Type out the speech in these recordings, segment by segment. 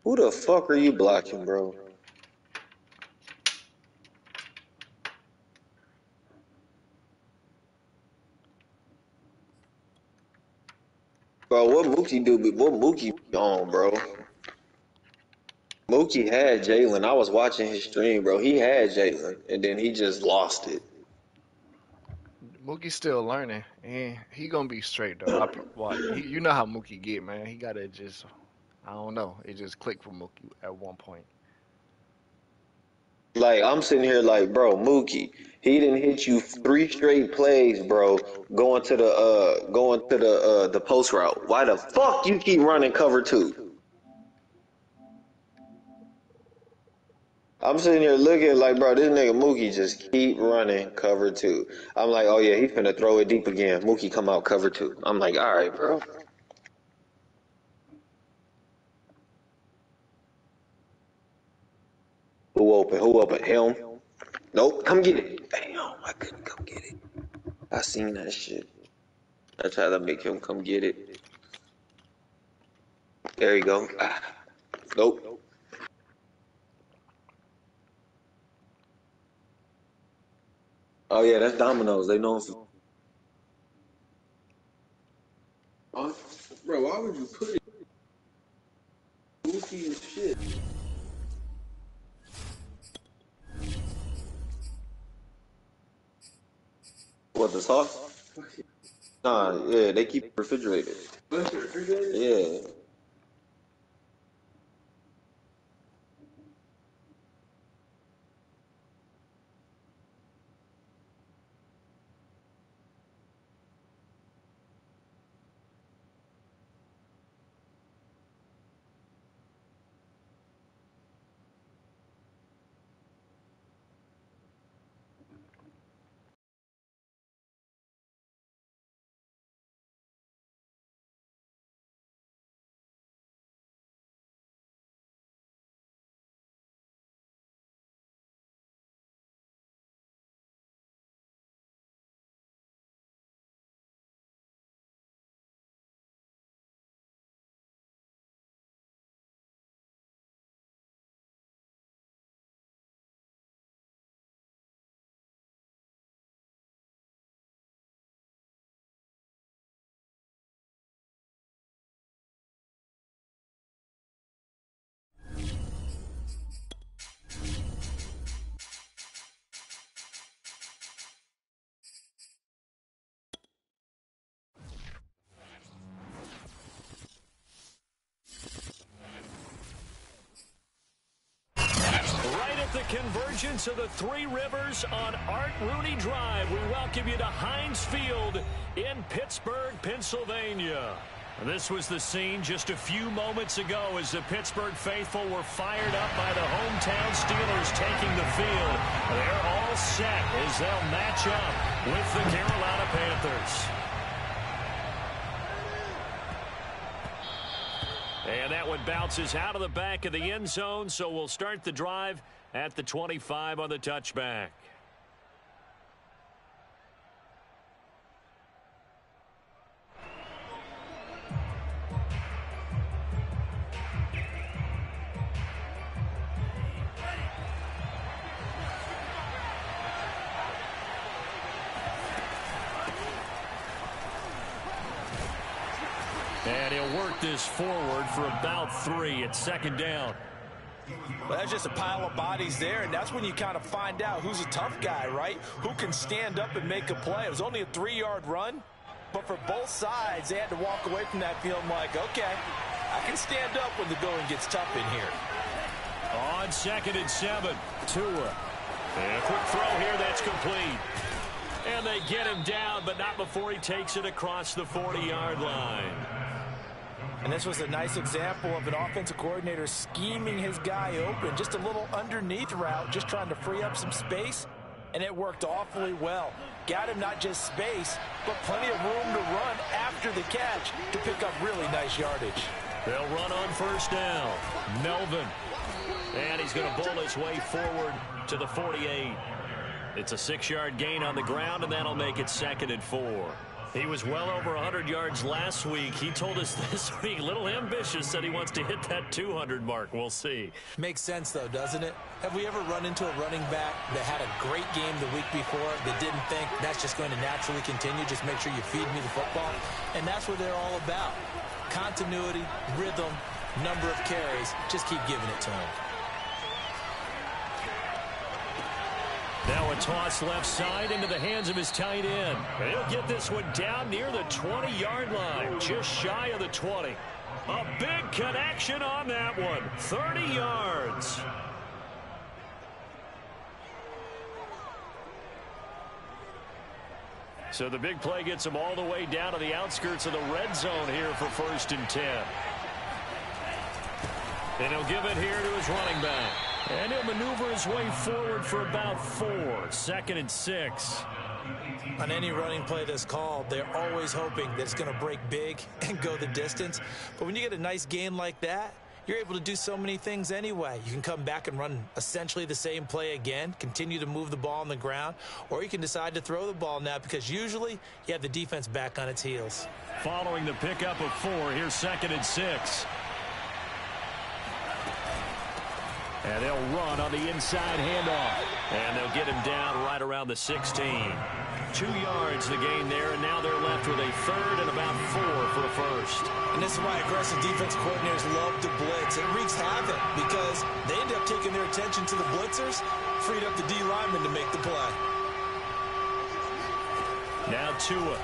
Who the fuck are you blocking, bro? Bro, what Mookie do? What Mookie on, bro? Mookie had Jalen. I was watching his stream, bro. He had Jalen, and then he just lost it. Mookie's still learning, and he gonna be straight though. You know how Mookie get, man. He gotta just, I don't know. It just clicked for Mookie at one point. Like I'm sitting here, like, bro, Mookie, he didn't hit you three straight plays, bro. Going to the post route. Why the fuck you keep running cover two? I'm sitting here looking like, bro, this nigga Mookie just keep running cover two. I'm like, oh yeah, he's finna throw it deep again. Mookie come out cover two. I'm like, all right, bro. Who open? Who open? Him? Nope. Come get it. Damn, I couldn't come get it. I seen that shit. I tried to make him come get it. There you go. Ah, nope. Oh yeah, that's Domino's. They know him for. Oh, bro, why would you put it goofy as shit? What, the sauce? Nah, yeah, they keep it refrigerated. Refrigerated? Yeah. Right at the convergence of the Three Rivers on Art Rooney Drive, we welcome you to Heinz Field in Pittsburgh, Pennsylvania. This was the scene just a few moments ago as the Pittsburgh faithful were fired up by the hometown Steelers taking the field. They're all set as they'll match up with the Carolina Panthers. And that one bounces out of the back of the end zone, so we'll start the drive at the 25 on the touchback. And he'll work this forward for about 3 at second down. Well, that's just a pile of bodies there, and that's when you kind of find out who's a tough guy, right? Who can stand up and make a play. It was only a 3-yard run, but for both sides, they had to walk away from that feeling like, okay, I can stand up when the going gets tough in here. On 2nd and 7, Tua. And a quick throw here, that's complete. And they get him down, but not before he takes it across the 40-yard line. And this was a nice example of an offensive coordinator scheming his guy open. Just a little underneath route, just trying to free up some space. And it worked awfully well. Got him not just space, but plenty of room to run after the catch to pick up really nice yardage. They'll run on 1st down. Melvin. And he's going to bowl his way forward to the 48. It's a 6-yard gain on the ground, and that'll make it 2nd and 4. He was well over 100 yards last week. He told us this week, a little ambitious, said he wants to hit that 200 mark. We'll see. Makes sense, though, doesn't it? Have we ever run into a running back that had a great game the week before that didn't think that's just going to naturally continue? Just make sure you feed me the football. And that's what they're all about. Continuity, rhythm, number of carries. Just keep giving it to him. Now a toss left side into the hands of his tight end. He'll get this one down near the 20-yard line, just shy of the 20. A big connection on that one, 30 yards. So the big play gets him all the way down to the outskirts of the red zone here for 1st and 10. And he'll give it here to his running back. And he'll maneuver his way forward for about 4. 2nd and 6. On any running play that's called, they're always hoping that it's going to break big and go the distance. But when you get a nice gain like that, you're able to do so many things anyway. You can come back and run essentially the same play again, continue to move the ball on the ground, or you can decide to throw the ball now because usually you have the defense back on its heels. Following the pickup of 4, here's 2nd and 6. And they'll run on the inside handoff. And they'll get him down right around the 16. 2 yards the gain there, and now they're left with a 3rd and about 4 for a 1st. And this is why aggressive defense coordinators love to blitz. It wreaks havoc because they end up taking their attention to the blitzers, freed up the D lineman to make the play. Now Tua.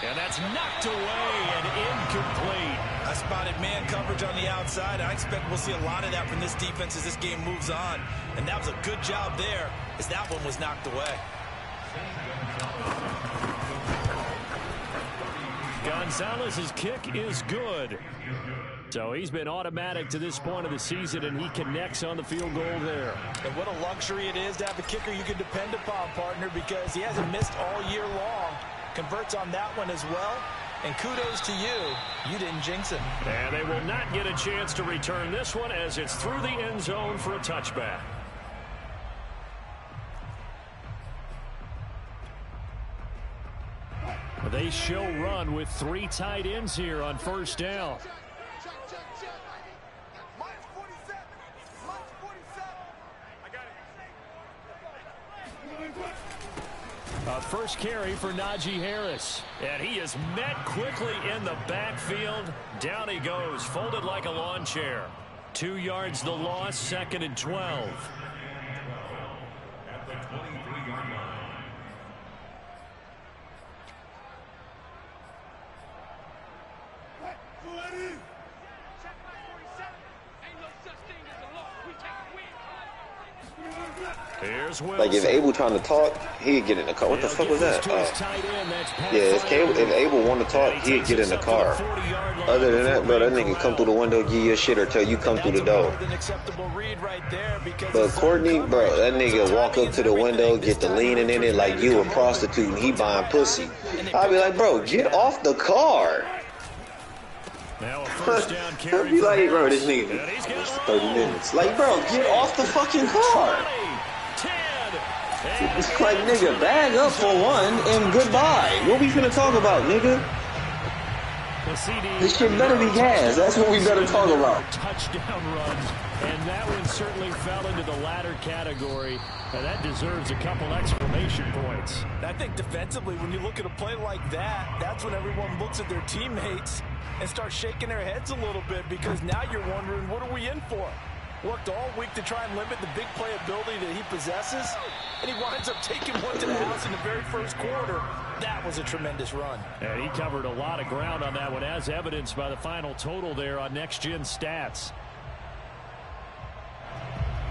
And that's knocked away and incomplete. I spotted man coverage on the outside. I expect we'll see a lot of that from this defense as this game moves on. And that was a good job there as that one was knocked away. Gonzalez's kick is good. So he's been automatic to this point of the season, and he connects on the field goal there. And what a luxury it is to have a kicker you can depend upon, partner, because he hasn't missed all year long. Converts on that one as well. And kudos to you. You didn't jinx him. And they will not get a chance to return this one as it's through the end zone for a touchback. They show run with 3 tight ends here on 1st down. First carry for Najee Harris. And he is met quickly in the backfield. Down he goes, folded like a lawn chair. 2 yards the loss, 2nd and 12. Like if Abel trying to talk, he'd get in the car. What the fuck was that? Yeah, if Abel want to talk, he'd get in the car. Other than that, bro, that nigga come through the window, give you a shit, or tell you come through the door. But Courtney, bro, that nigga walk up to the window, get the leaning in it like you a prostitute and he buying pussy. I'd be like, bro, get off the car. Now a first down carry. I'd be like, bro, this nigga 30 minutes. Like, bro, get off the fucking car. It's like, nigga, bag up for one and goodbye. What we finna talk about, nigga? This shit better be gas. That's what we better talk about. Touchdown runs, and that one certainly fell into the latter category. And that deserves a couple exclamation points. I think defensively, when you look at a play like that, that's when everyone looks at their teammates and starts shaking their heads a little bit because now you're wondering, what are we in for? Worked all week to try and limit the big play ability that he possesses, and he winds up taking one to the house in the very first quarter. That was a tremendous run. And he covered a lot of ground on that one, as evidenced by the final total there on Next Gen Stats.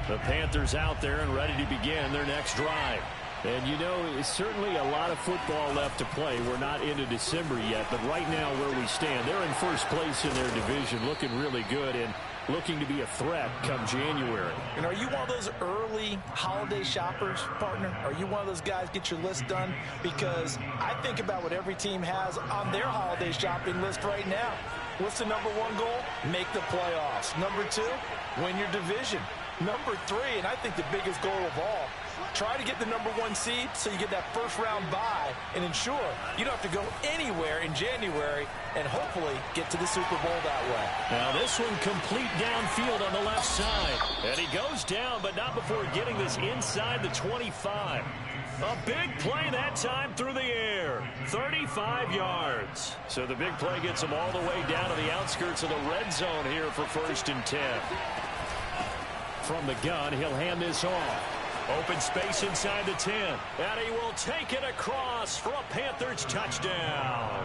The Panthers out there and ready to begin their next drive. And, you know, it's certainly a lot of football left to play. We're not into December yet, but right now where we stand, they're in first place in their division, looking really good and looking to be a threat come January. And are you one of those early holiday shoppers, partner? Are you one of those guys get your list done? Because I think about what every team has on their holiday shopping list right now. What's the number one goal? Make the playoffs. Number two, win your division. Number three, and I think the biggest goal of all, Try to get the #1 seed so you get that first-round bye and ensure you don't have to go anywhere in January and hopefully get to the Super Bowl that way. Now this one complete downfield on the left side. And he goes down, but not before getting this inside the 25. A big play that time through the air. 35 yards. So the big play gets him all the way down to the outskirts of the red zone here for 1st and 10. From the gun, he'll hand this off. Open space inside the 10. And he will take it across for a Panthers touchdown.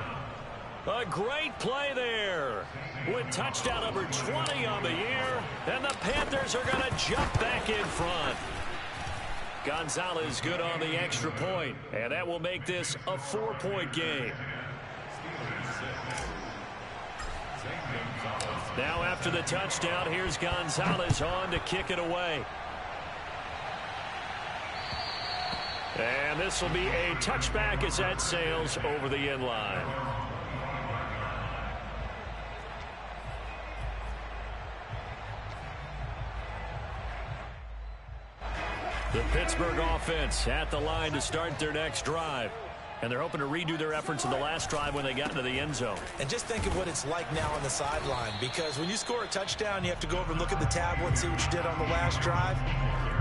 A great play there. With touchdown number 20 on the year. And the Panthers are going to jump back in front. Gonzalez good on the extra point. And that will make this a 4-point game. Now after the touchdown, here's Gonzalez on to kick it away. And this will be a touchback as that sails over the end line. The Pittsburgh offense at the line to start their next drive. And they're hoping to redo their efforts in the last drive when they got into the end zone. And just think of what it's like now on the sideline, because when you score a touchdown, you have to go over and look at the tablet and see what you did on the last drive.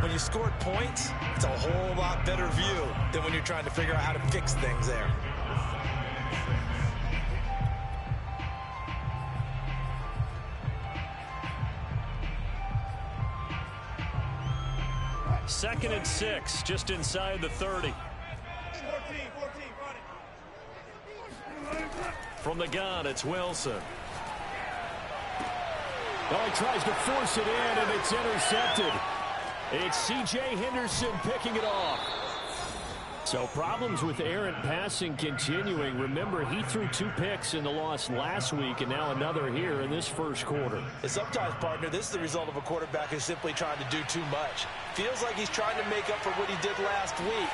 When you scored points, it's a whole lot better view than when you're trying to figure out how to fix things there. Second and 6, just inside the 30. From the gun, it's Wilson. Well, he tries to force it in, and it's intercepted. It's C.J. Henderson picking it off. So problems with errant passing continuing. Remember, he threw 2 picks in the loss last week, and now another here in this first quarter. And sometimes, partner, this is the result of a quarterback who's simply trying to do too much. Feels like he's trying to make up for what he did last week,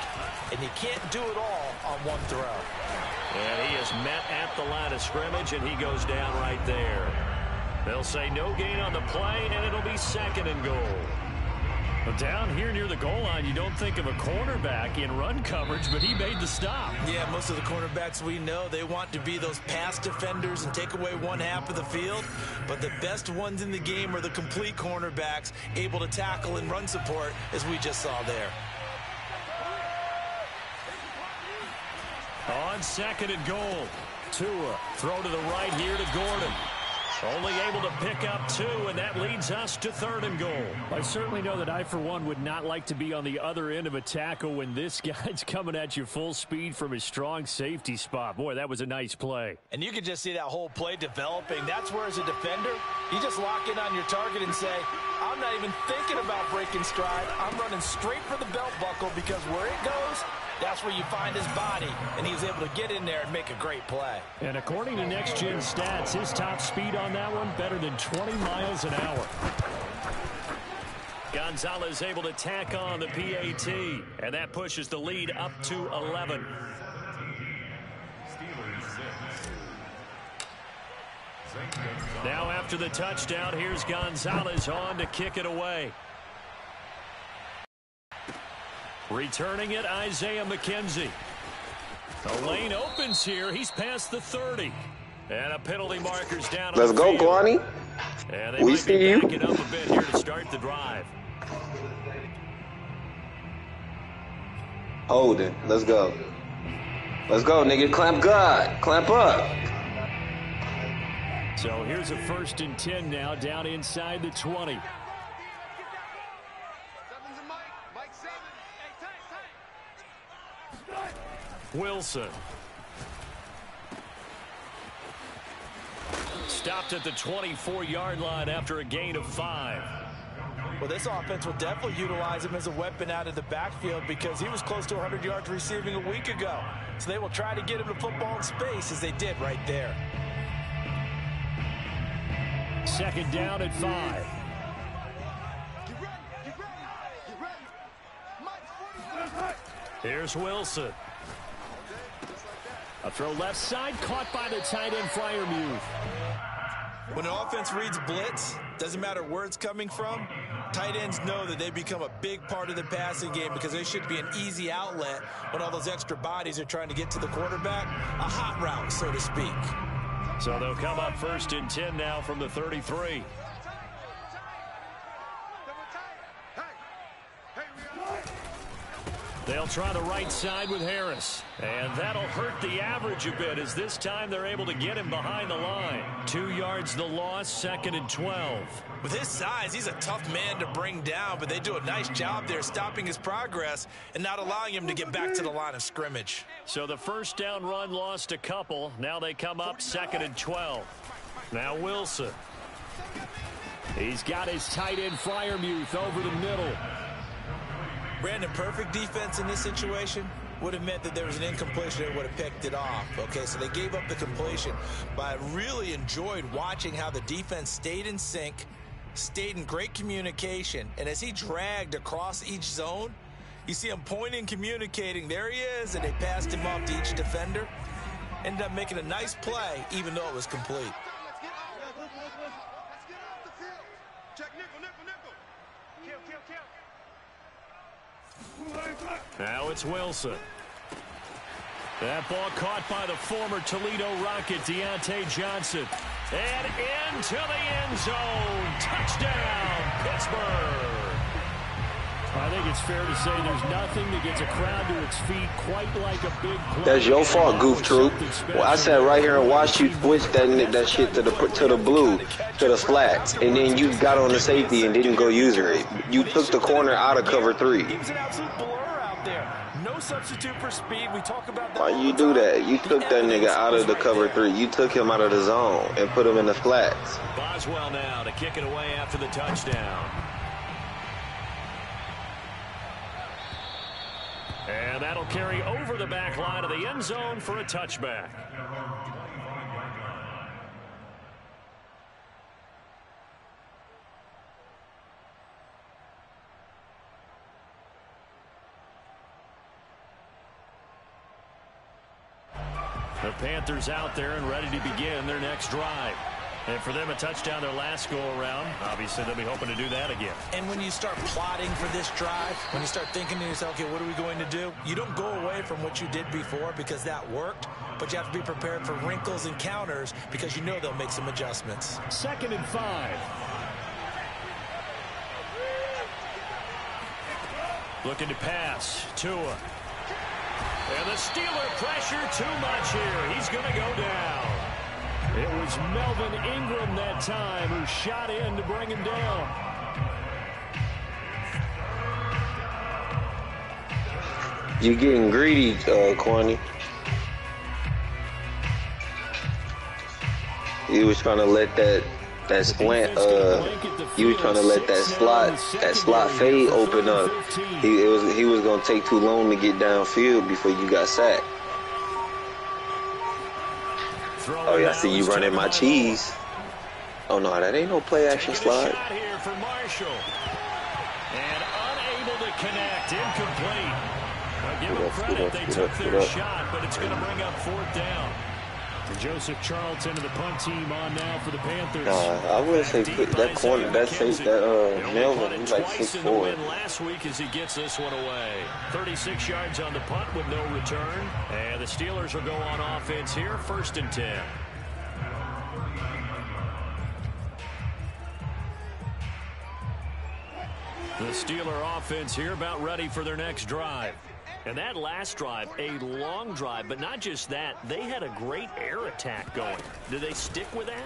and he can't do it all on one throw. And he is met at the line of scrimmage, and he goes down right there. They'll say no gain on the play, and it'll be 2nd and goal. But down here near the goal line, you don't think of a cornerback in run coverage, but he made the stop. Yeah, most of the cornerbacks we know, they want to be those pass defenders and take away one half of the field. But the best ones in the game are the complete cornerbacks, able to tackle and run support, as we just saw there. On 2nd and goal, Tua throw to the right here to Gordon. Only able to pick up 2, and that leads us to 3rd and goal. I certainly know that I, for one, would not like to be on the other end of a tackle when this guy's coming at you full speed from his strong safety spot. Boy, that was a nice play. And you can just see that whole play developing. That's where, as a defender, you just lock in on your target and say, I'm not even thinking about breaking stride. I'm running straight for the belt buckle, because where it goes, that's where you find his body, and he was able to get in there and make a great play. And according to Next Gen Stats, his top speed on that one, better than 20 miles an hour. Gonzalez able to tack on the PAT, and that pushes the lead up to 11. Now after the touchdown, here's Gonzalez on to kick it away. Returning it, Isaiah McKenzie. The lane opens here. He's past the 30. And a penalty marker's down. Let's go, Kwani. And they might be backing up a bit here to start the drive. Holding. Let's go. Let's go, nigga. Clamp God. Clamp up. So here's a 1st and 10 now, down inside the 20. Wilson. Stopped at the 24-yard line after a gain of 5. Well, this offense will definitely utilize him as a weapon out of the backfield, because he was close to 100 yards receiving a week ago. So they will try to get him the football in space, as they did right there. 2nd down at 5. Here's Wilson. A throw left side, caught by the tight end Freiermuth. When an offense reads blitz, doesn't matter where it's coming from, Tight ends know that they become a big part of the passing game because they should be an easy outlet when all those extra bodies are trying to get to the quarterback. A hot route, so to speak. So they'll come up 1st and 10 now from the 33. They'll try the right side with Harris. And that'll hurt the average a bit as this time they're able to get him behind the line. 2 yards the loss, 2nd and 12. With his size, he's a tough man to bring down, but they do a nice job there stopping his progress and not allowing him to get back to the line of scrimmage. So the first down run lost a couple. Now they come up 2nd and 12. Now Wilson. He's got his tight end Freiermuth over the middle. Brandon, perfect defense in this situation would have meant that there was an incompletion that would have picked it off. Okay, so they gave up the completion, but I really enjoyed watching how the defense stayed in sync, stayed in great communication, and as he dragged across each zone, you see him pointing, communicating. There he is, and they passed him off to each defender. Ended up making a nice play, even though it was complete. Now it's Wilson. That ball caught by the former Toledo Rocket, Deontay Johnson. And into the end zone. Touchdown, Pittsburgh. I think it's fair to say there's nothing that gets a crowd to its feet quite like a big play. That's your fault, Goof Troop. Well, I sat right here and watched you switch that shit to the blue, to the flats, and then you got on the safety and didn't go user it. You took the corner out of cover 3. He was an absolute blur out there. No substitute for speed. We talk about that. Why you do that? You took that nigga out of the cover 3. You took him out of the zone and put him in the flats. Boswell now to kick it away after the touchdown. And that'll carry over the back line of the end zone for a touchback. The Panthers out there and ready to begin their next drive. And for them, a touchdown their last go-around. Obviously, they'll be hoping to do that again. And when you start plotting for this drive, when you start thinking to yourself, okay, what are we going to do? You don't go away from what you did before because that worked, but you have to be prepared for wrinkles and counters because you know they'll make some adjustments. 2nd and 5. Looking to pass. Tua. And the Steeler pressure too much here. He's going to go down. It was Melvin Ingram that time who shot in to bring him down. You getting greedy, Kwani. You was trying to let that slant, you was trying to let that slot fade open up. He was gonna take too long to get downfield before you got sacked. Oh yeah, I see you running my cheese. Oh no, that ain't no play action slide. Here for Marshall. And unable to connect, incomplete. Well, give them credit, they took their shot, but it's going to bring up 4th down. And Joseph Charlton and the punt team on now for the Panthers. I wouldn't say put that corner, Melvin, he's like 6'4". Last week as he gets this one away. 36 yards on the punt with no return. And the Steelers will go on offense here, 1st and 10. The Steeler offense here about ready for their next drive. And that last drive, a long drive, but not just that. They had a great air attack going. Do they stick with that?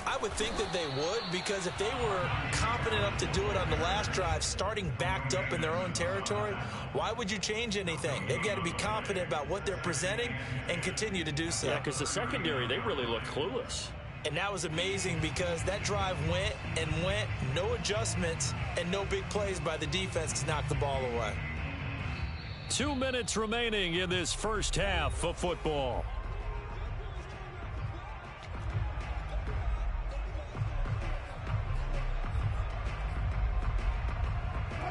I would think that they would, because if they were confident enough to do it on the last drive, starting backed up in their own territory, why would you change anything? They've got to be confident about what they're presenting and continue to do so. Yeah, because the secondary, they really look clueless. And that was amazing because that drive went and went, no adjustments, and no big plays by the defense to knock the ball away. 2 minutes remaining in this first half of football.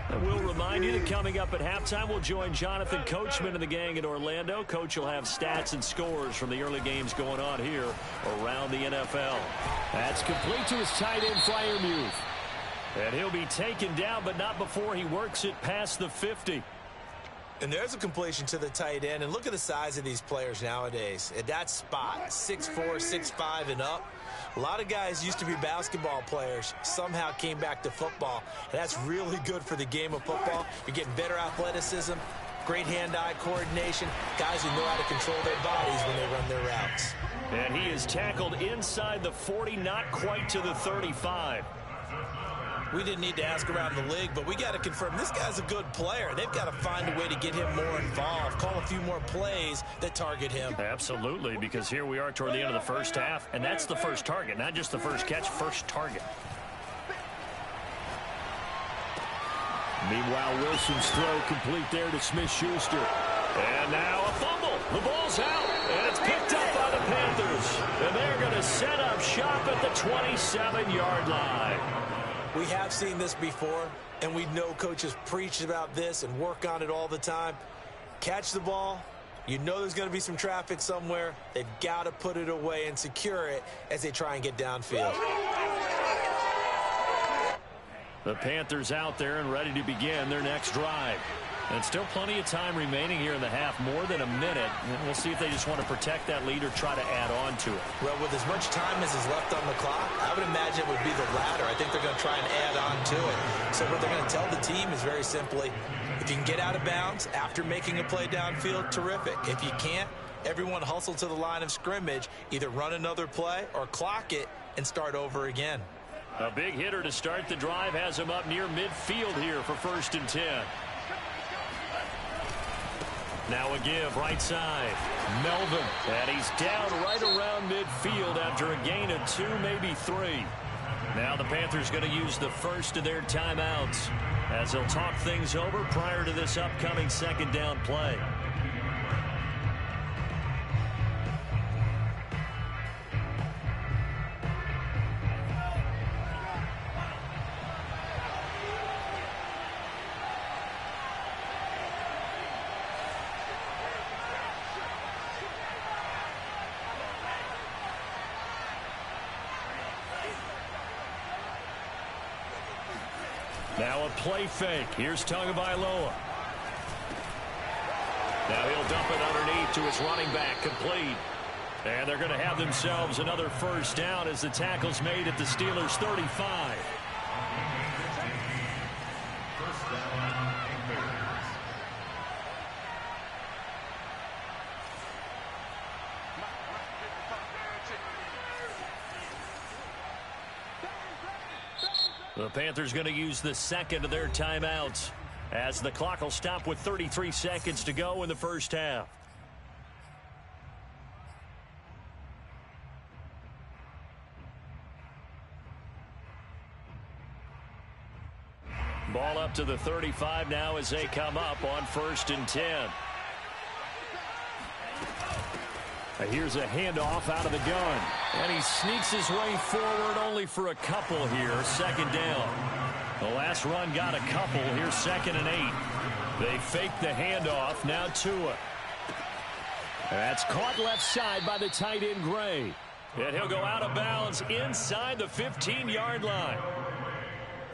And we'll remind you that coming up at halftime, we'll join Jonathan Coachman and the gang in Orlando. Coach will have stats and scores from the early games going on here around the NFL. That's complete to his tight end, Freiermuth. And he'll be taken down, but not before he works it past the 50. And there's a completion to the tight end. And look at the size of these players nowadays. At that spot, 6'4", 6'5", and up. A lot of guys used to be basketball players, somehow came back to football. And that's really good for the game of football. You're getting better athleticism, great hand-eye coordination, guys who know how to control their bodies when they run their routes. And he is tackled inside the 40, not quite to the 35. We didn't need to ask around the league, but we got to confirm this guy's a good player. They've got to find a way to get him more involved, call a few more plays that target him. Absolutely, because here we are toward the end of the first half, and that's the first target, not just the first catch, first target. Meanwhile, Wilson's throw complete there to Smith-Schuster. And now a fumble. The ball's out, and it's picked up by the Panthers. And they're going to set up shop at the 27-yard line. We have seen this before, and we know coaches preach about this and work on it all the time. Catch the ball. You know there's going to be some traffic somewhere. They've got to put it away and secure it as they try and get downfield. The Panthers out there and ready to begin their next drive. And still plenty of time remaining here in the half, more than a minute. And we'll see if they just want to protect that lead or try to add on to it. Well, with as much time as is left on the clock, I would imagine it would be the latter. I think they're going to try and add on to it. So what they're going to tell the team is very simply, if you can get out of bounds after making a play downfield, terrific. If you can't, everyone hustle to the line of scrimmage, either run another play or clock it and start over again. A big hitter to start the drive has him up near midfield here for 1st and 10. Now a give right side. Melvin. And he's down right around midfield after a gain of 2, maybe 3. Now the Panthers going to use the first of their timeouts as they'll talk things over prior to this upcoming 2nd down play. Now a play fake. Here's Tagovailoa. Now he'll dump it underneath to his running back, complete. And they're going to have themselves another 1st down as the tackle's made at the Steelers' 35. The Panthers going to use the 2nd of their timeouts as the clock will stop with 33 seconds to go in the first half. Ball up to the 35 now as they come up on 1st and 10. Here's a handoff out of the gun. And he sneaks his way forward only for a couple here. 2nd down. The last run got a couple. Here's 2nd and 8. They fake the handoff. Now Tua. That's caught left side by the tight end Gray. And he'll go out of bounds inside the 15-yard line.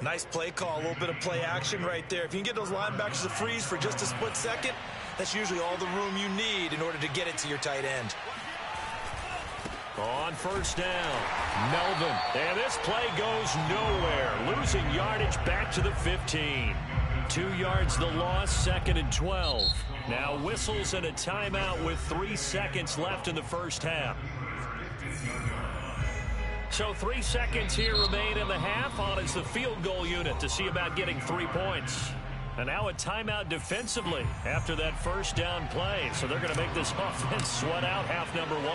Nice play call. A little bit of play action right there. If you can get those linebackers to freeze for just a split second, that's usually all the room you need in order to get it to your tight end. On 1st down, Melvin. And this play goes nowhere. Losing yardage back to the 15. 2 yards the loss, 2nd and 12. Now whistles and a timeout with 3 seconds left in the first half. So 3 seconds here remain in the half on as the field goal unit to see about getting 3 points. And now a timeout defensively after that 1st down play. So they're going to make this offense sweat out half number 1.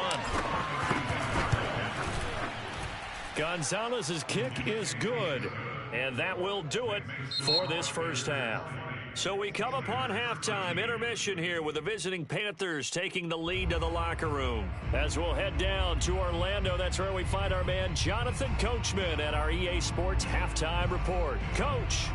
Gonzalez's kick is good. And that will do it for this first half. So we come upon halftime intermission here with the visiting Panthers taking the lead to the locker room. As we'll head down to Orlando, that's where we find our man Jonathan Coachman at our EA Sports Halftime Report. Coach.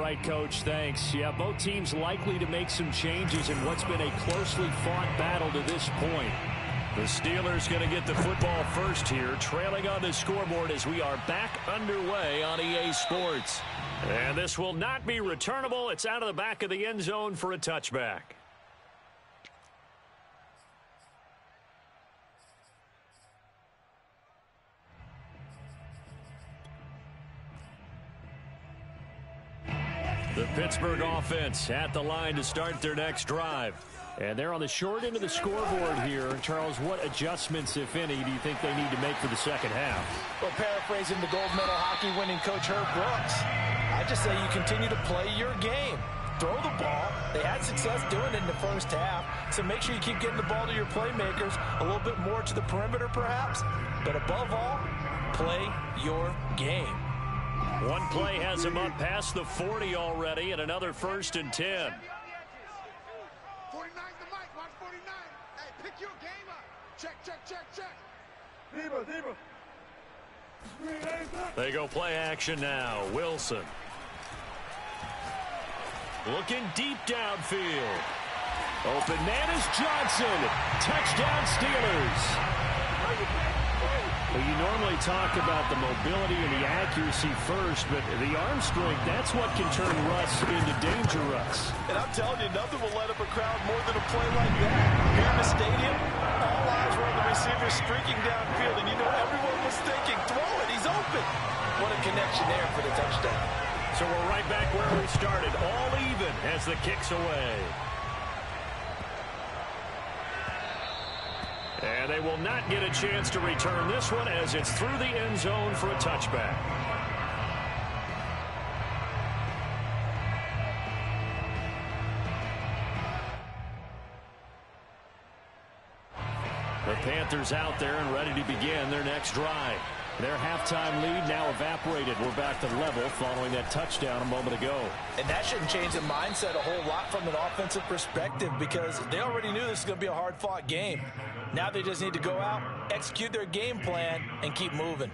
right, Coach. Thanks. Yeah, both teams likely to make some changes in what's been a closely fought battle to this point. The Steelers going to get the football first here, trailing on the scoreboard as we are back underway on EA Sports. And this will not be returnable. It's out of the back of the end zone for a touchback. The Pittsburgh offense at the line to start their next drive. And they're on the short end of the scoreboard here. Charles, what adjustments, if any, do you think they need to make for the second half? Well, paraphrasing the gold medal hockey winning coach Herb Brooks, I just say you continue to play your game. Throw the ball. They had success doing it in the first half, so make sure you keep getting the ball to your playmakers, a little bit more to the perimeter perhaps, but above all, play your game. One play has him up past the 40 already, and another 1st and 10. 49's the mic. Watch 49. Hey, pick your game up. Check, check, check, check. Deeper. They go play action now. Wilson. Looking deep downfield. Open man is Johnson. Touchdown Steelers. Well, you normally talk about the mobility and the accuracy first, but the arm strength, that's what can turn Russ into danger Russ. And I'm telling you, nothing will light up a crowd more than a play like that. Here in the stadium, all eyes were on the receiver streaking downfield, and you know everyone was thinking, throw it, he's open. What a connection there for the touchdown. So we're right back where we started, all even as the kick's away. And they will not get a chance to return this one as it's through the end zone for a touchback. The Panthers out there and ready to begin their next drive. Their halftime lead now evaporated. We're back to level following that touchdown a moment ago. And that shouldn't change the mindset a whole lot from an offensive perspective because they already knew this was going to be a hard-fought game. Now they just need to go out, execute their game plan, and keep moving.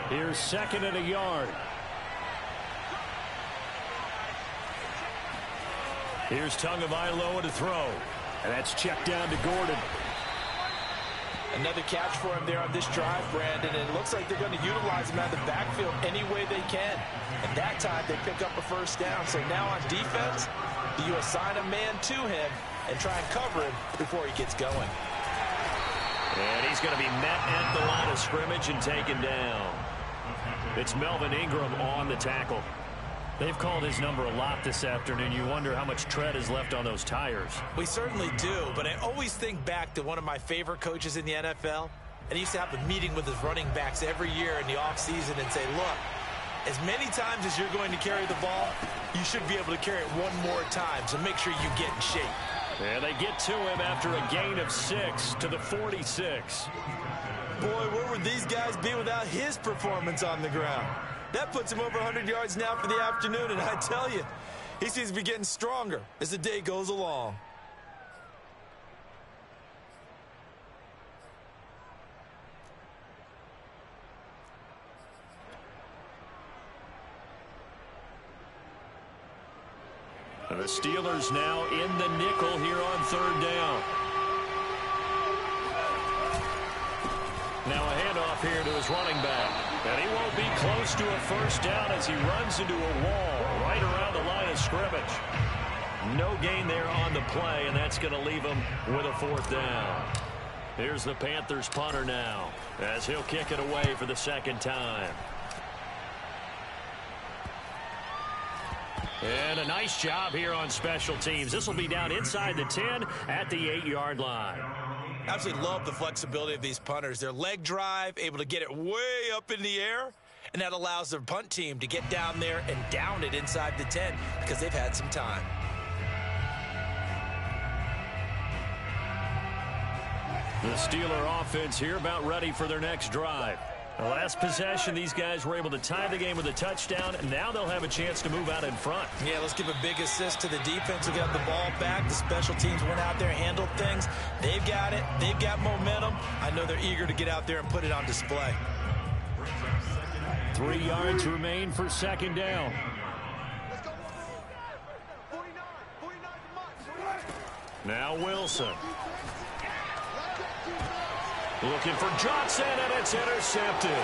Here's 2nd and a yard. Here's Tagovailoa to throw. And that's checked down to Gordon. Another catch for him there on this drive, Brandon, and it looks like they're going to utilize him out of the backfield any way they can. And that time they pick up a 1st down. So now on defense, you assign a man to him and try and cover him before he gets going. And he's going to be met at the line of scrimmage and taken down. It's Melvin Ingram on the tackle. They've called his number a lot this afternoon. You wonder how much tread is left on those tires. We certainly do, but I always think back to one of my favorite coaches in the NFL. And he used to have a meeting with his running backs every year in the offseason and say, look, as many times as you're going to carry the ball, you should be able to carry it one more time, so make sure you get in shape. And they get to him after a gain of 6 to the 46. Boy, where would these guys be without his performance on the ground? That puts him over 100 yards now for the afternoon, and I tell you, he seems to be getting stronger as the day goes along. And the Steelers now in the nickel here on 3rd down. Now a handoff here to his running back. And he won't be close to a 1st down as he runs into a wall right around the line of scrimmage. No gain there on the play, and that's going to leave him with a 4th down. Here's the Panthers punter now as he'll kick it away for the 2nd time. And a nice job here on special teams. This will be down inside the 10 at the 8-yard line. Absolutely love the flexibility of these punters. Their leg drive, able to get it way up in the air, and that allows their punt team to get down there and down it inside the 10 because they've had some time. The Steeler offense here about ready for their next drive. The last possession, these guys were able to tie the game with a touchdown, and now they'll have a chance to move out in front. Yeah, let's give a big assist to the defense who got the ball back. The special teams went out there, handled things. They've got it. They've got momentum. I know they're eager to get out there and put it on display. 3 yards remain for 2nd down. Now Wilson. Looking for Johnson, and it's intercepted.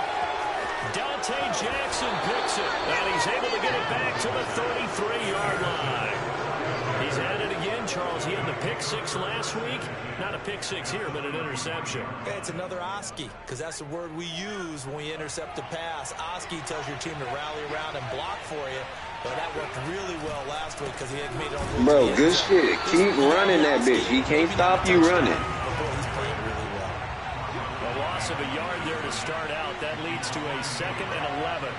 Dante Jackson picks it, and he's able to get it back to the 33-yard line. He's at it again, Charles. He had the pick six last week. Not a pick six here, but an interception. Hey, it's another Oski, because that's the word we use when we intercept a pass. Oski tells your team to rally around and block for you. But that worked really well last week because he had made it on. Bro, good shit. Keep running that bitch. He can't stop you running. He's playing really well. A loss of a yard there to start out. That leads to a 2nd and 11.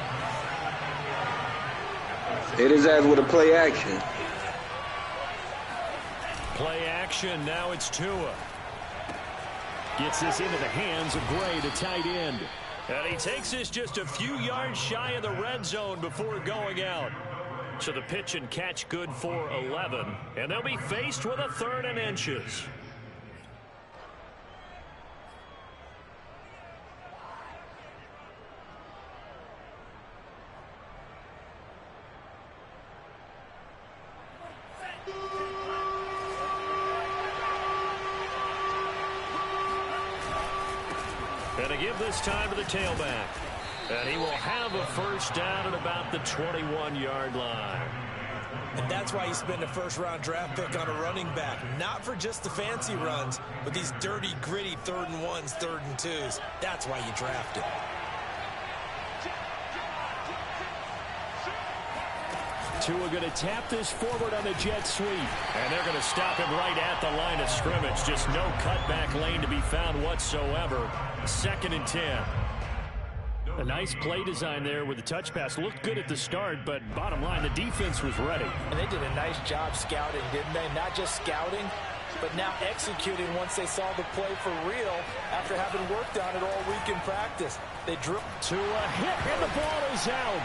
Hit his ass with a play action. Play action. Now it's Tua. Gets this into the hands of Gray, the tight end. And he takes this just a few yards shy of the red zone before going out. So the pitch and catch good for 11. And they'll be faced with a 3rd and inches. And to give this time to the tailback. And he will have a first down at about the 21-yard line. And that's why you spend a first-round draft pick on a running back. Not for just the fancy runs, but these dirty, gritty 3rd and 1s, 3rd and 2s. That's why you draft him. Tua going to tap this forward on the jet sweep. And they're going to stop him right at the line of scrimmage. Just no cutback lane to be found whatsoever. 2nd and 10. A nice play design there with the touch pass. Looked good at the start, but bottom line, the defense was ready. And they did a nice job scouting, didn't they? Not just scouting, but now executing once they saw the play for real after having worked on it all week in practice. They drew to a hit, and the ball is out.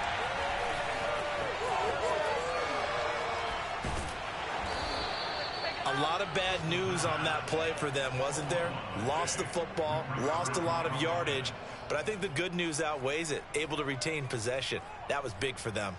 A lot of bad news on that play for them, wasn't there? Lost the football, lost a lot of yardage, but I think the good news outweighs it. Able to retain possession. That was big for them.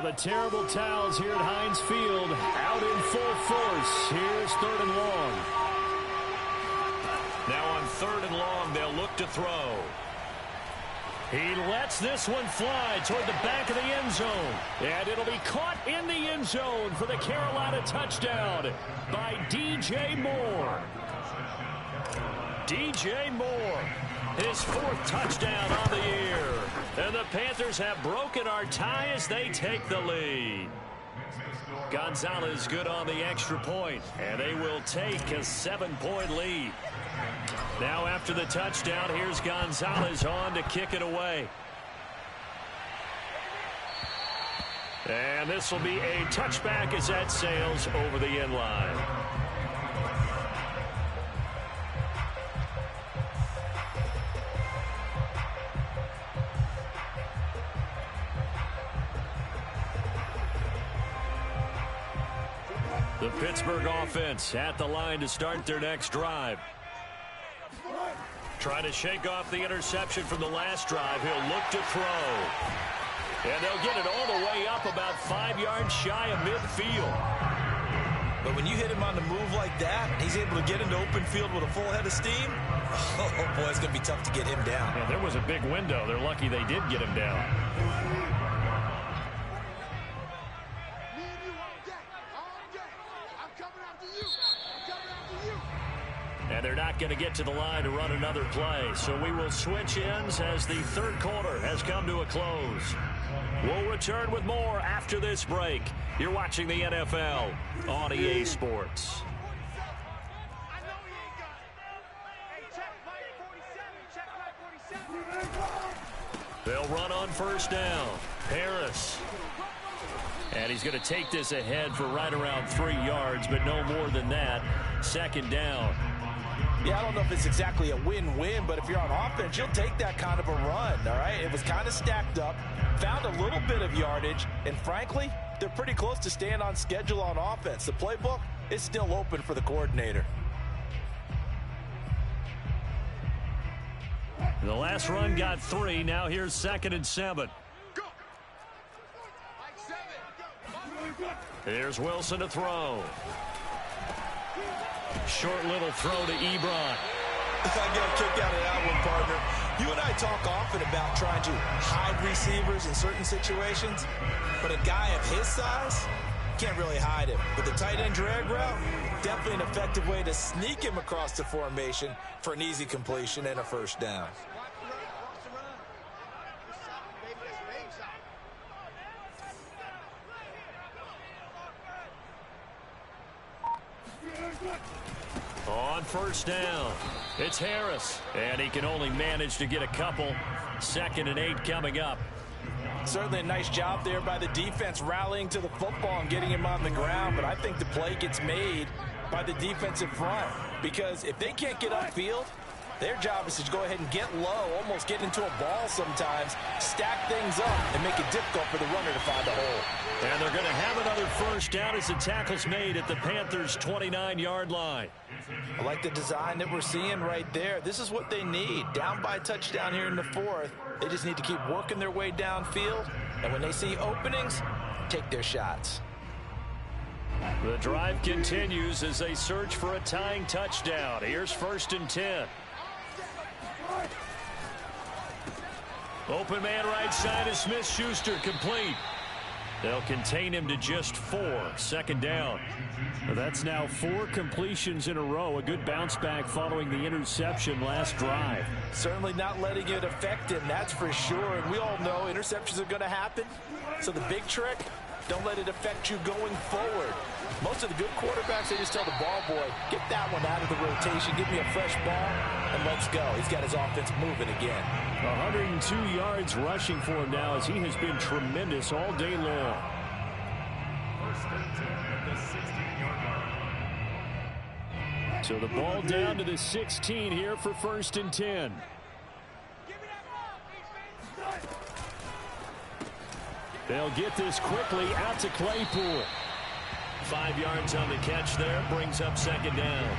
The terrible towels here at Heinz Field out in full force. Here's 3rd and long. Now on 3rd and long, they'll look to throw. He lets this one fly toward the back of the end zone. And it'll be caught in the end zone for the Carolina touchdown by DJ Moore. DJ Moore, his 4th touchdown on the year. And the Panthers have broken our tie as they take the lead. Gonzalez good on the extra point, and they will take a 7-point lead. Now after the touchdown, here's Gonzalez on to kick it away. And this will be a touchback as that sails over the end line. The Pittsburgh offense at the line to start their next drive. Trying to shake off the interception from the last drive. He'll look to throw. And they'll get it all the way up about 5 yards shy of midfield. But when you hit him on the move like that, he's able to get into open field with a full head of steam. Oh, boy, it's going to be tough to get him down. Yeah, there was a big window. They're lucky they did get him down. And they're not going to get to the line to run another play. So we will switch ends as the 3rd quarter has come to a close. We'll return with more after this break. You're watching the NFL on EA Sports. They'll run on 1st down. Harris. And he's going to take this ahead for right around 3 yards, but no more than that. 2nd down. Yeah, I don't know if it's exactly a win-win, but if you're on offense, you'll take that kind of a run, all right? It was kind of stacked up, found a little bit of yardage, and frankly, they're pretty close to staying on schedule on offense. The playbook is still open for the coordinator. The last run got 3. Now here's 2nd and 7. Here's Wilson to throw. Short little throw to Ebron. I got a kick out of that one, partner. You and I talk often about trying to hide receivers in certain situations, but a guy of his size can't really hide him. But the tight end drag route, definitely an effective way to sneak him across the formation for an easy completion and a first down. On first down, it's Harris, and he can only manage to get a couple. 2nd and 8 coming up. Certainly a nice job there by the defense rallying to the football and getting him on the ground, but I think the play gets made by the defensive front, because if they can't get upfield, their job is to go ahead and get low, almost get into a ball sometimes, stack things up, and make it difficult for the runner to find a hole. And they're going to have another first down as the tackle's made at the Panthers' 29-yard line. I like the design that we're seeing right there. This is what they need. Down by a touchdown here in the 4th. They just need to keep working their way downfield, and when they see openings, take their shots. The drive continues as they search for a tying touchdown. Here's 1st and 10. Open man right side is Smith-Schuster, complete. They'll contain him to just 4. 2nd down. That's now 4 completions in a row. A good bounce back following the interception last drive. Certainly not letting it affect him, that's for sure. And we all know interceptions are going to happen. So the big trick, don't let it affect you going forward. Most of the good quarterbacks, they just tell the ball boy, get that one out of the rotation, give me a fresh ball, and let's go. He's got his offense moving again. 102 yards rushing for him now as he has been tremendous all day long. So the ball down to the 16 here for 1st and 10. They'll get this quickly out to Claypool. 5 yards on the catch there, brings up 2nd down.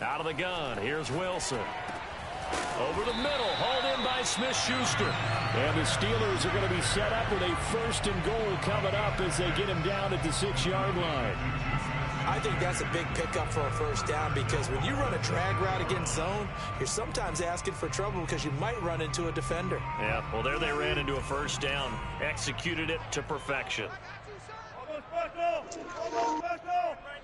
Out of the gun, here's Wilson. Over the middle, hauled in by Smith-Schuster. And the Steelers are going to be set up with a 1st and goal coming up as they get him down at the 6-yard line. I think that's a big pickup for a first down, because when you run a drag route against zone, you're sometimes asking for trouble because you might run into a defender. Yeah, well, there they ran into a first down, executed it to perfection.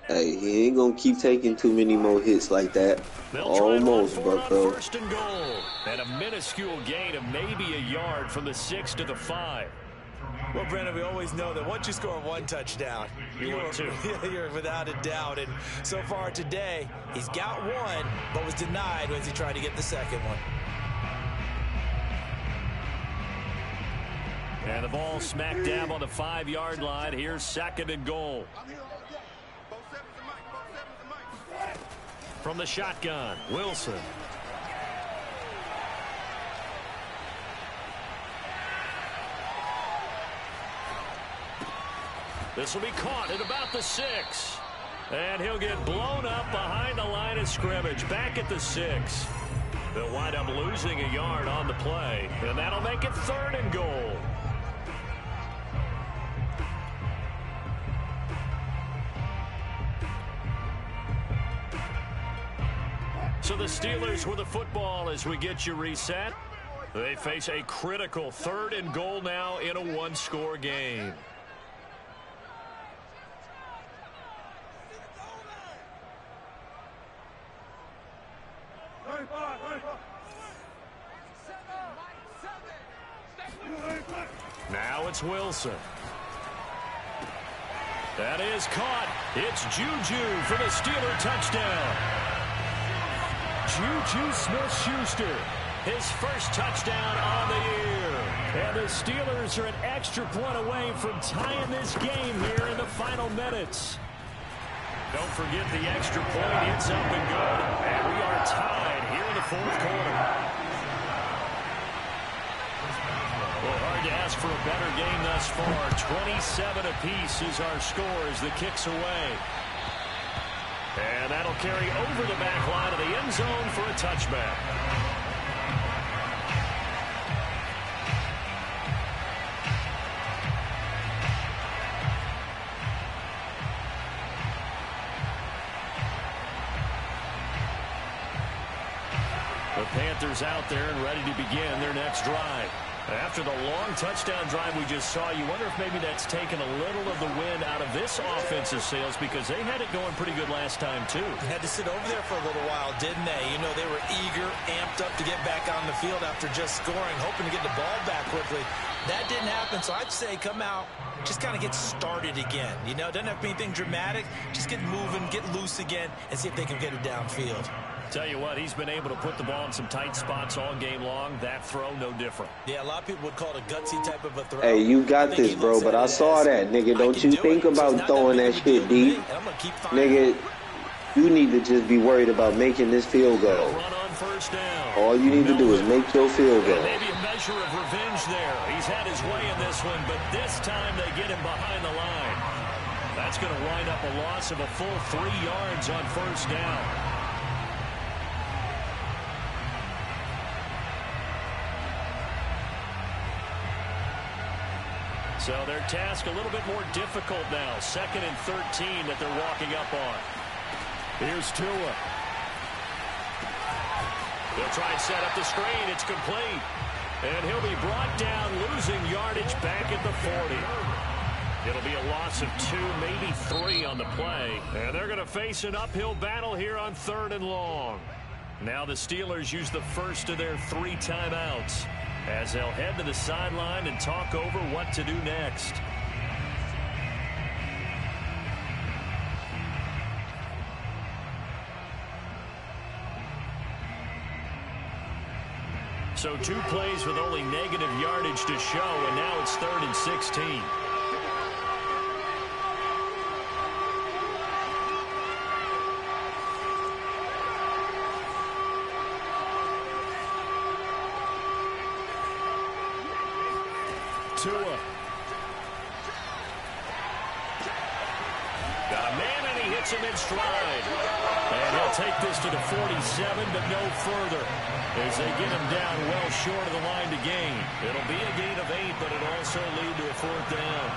Hey, he ain't gonna keep taking too many more hits like that. Almost, Bucko. 1st and goal. And a minuscule gain of maybe a yard from the 6 to the 5. Well, Brennan, we always know that once you score 1 touchdown, you're without a doubt. And so far today, he's got 1, but was denied as he tried to get the 2nd one. And the ball smack dab on the 5-yard line. Here's 2nd and goal. From the shotgun, Wilson. This will be caught at about the 6. And he'll get blown up behind the line of scrimmage. Back at the 6. They'll wind up losing a yard on the play. And that'll make it 3rd and goal. So the Steelers with the football as we get you reset. They face a critical 3rd and goal now in a 1-score game. Now it's Wilson. That is caught. It's Juju for the Steeler touchdown. Juju Smith-Schuster, his first touchdown on the year. And the Steelers are an extra point away from tying this game here in the final minutes. Don't forget the extra point. It's up and good. And we are tied here in the fourth quarter. Well, hard to ask for a better game thus far. 27 apiece is our score as the kick's away. And that'll carry over the back line of the end zone for a touchback. The Panthers out there and ready to begin their next drive. After the long touchdown drive we just saw, you wonder if maybe that's taken a little of the wind out of this offensive sails because they had it going pretty good last time, too. They had to sit over there for a little while, didn't they? You know, they were eager, amped up to get back on the field after just scoring, hoping to get the ball back quickly. That didn't happen, so I'd say come out, just kind of get started again. You know, doesn't have to be anything dramatic. Just get moving, get loose again, and see if they can get it downfield. Tell you what, he's been able to put the ball in some tight spots all game long. That throw, no different. Yeah, a lot of people would call it a gutsy type of a throw. Hey, you got this, bro, but I saw that, nigga. Don't you think about throwing that shit deep? Nigga, you need to just be worried about making this field goal. Run on first down. All you need to do is make your field goal. Maybe a measure of revenge there. He's had his way in this one, but this time they get him behind the line. That's going to wind up a loss of a full 3 yards on first down. So their task a little bit more difficult now. 2nd and 13 that they're walking up on. Here's Tua. They'll try and set up the screen. It's complete. And he'll be brought down, losing yardage back at the 40. It'll be a loss of 2, maybe 3 on the play. And they're going to face an uphill battle here on 3rd and long. Now the Steelers use the first of their 3 timeouts as they'll head to the sideline and talk over what to do next. So 2 plays with only negative yardage to show, and now it's 3rd and 16. Tua. Got a man, and he hits him in stride. And he'll take this to the 47, but no further, as they get him down well short of the line to gain. It'll be a gain of 8, but it'll also lead to a 4th down.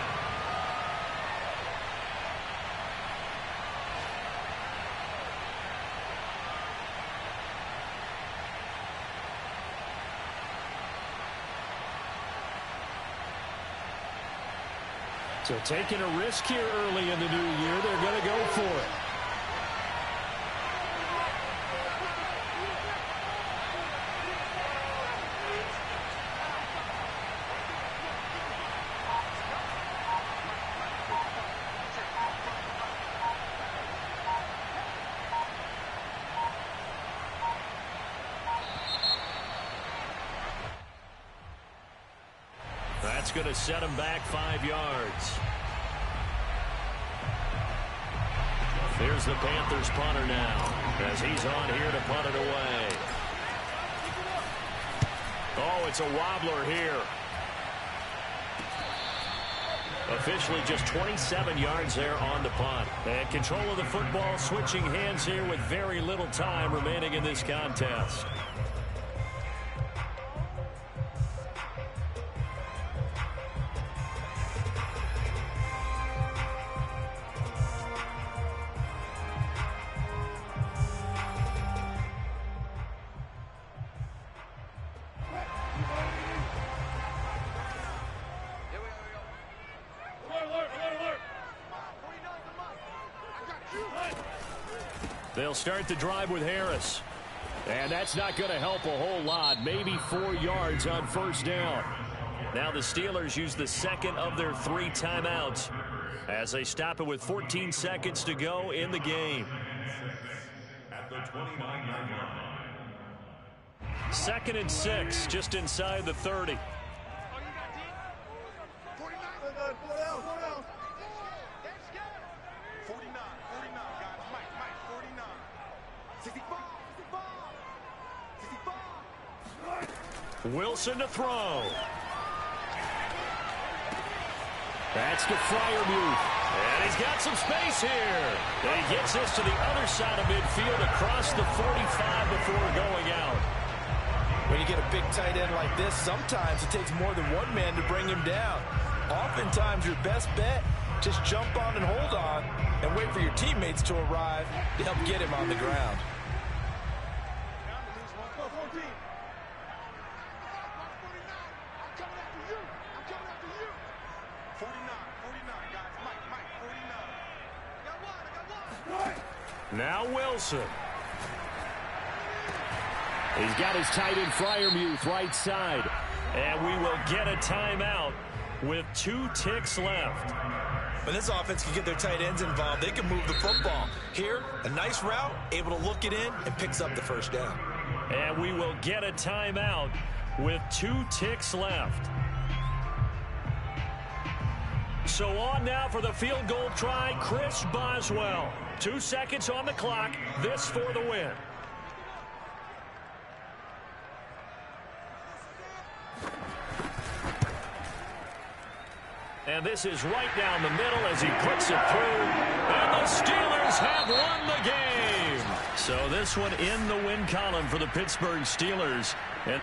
So taking a risk here early in the new year, they're going to go for it. That's going to set him back 5 yards. Here's the Panthers punter now, as he's on here to punt it away. Oh, it's a wobbler here. Officially just 27 yards there on the punt. And control of the football switching hands here with very little time remaining in this contest. They'll start the drive with Harris. And that's not going to help a whole lot. Maybe 4 yards on first down. Now the Steelers use the second of their 3 timeouts as they stop it with 14 seconds to go in the game. At the 29-yard line. 2nd and 6, just inside the 30. 49. Wilson to throw. That's to Freiermuth. And he's got some space here. And he gets this to the other side of midfield across the 45 before going out. When you get a big tight end like this, sometimes it takes more than one man to bring him down. Oftentimes, your best bet, just jump on and hold on and wait for your teammates to arrive to help get him on the ground. Now Wilson. He's got his tight end Freiermuth right side. And we will get a timeout with 2 ticks left. When this offense can get their tight ends involved, they can move the football. Here, a nice route, able to look it in, and picks up the first down. And we will get a timeout with 2 ticks left. So on now for the field goal try, Chris Boswell. 2 seconds on the clock. This for the win. And this is right down the middle as he puts it through. And the Steelers have won the game. So this one in the win column for the Pittsburgh Steelers. And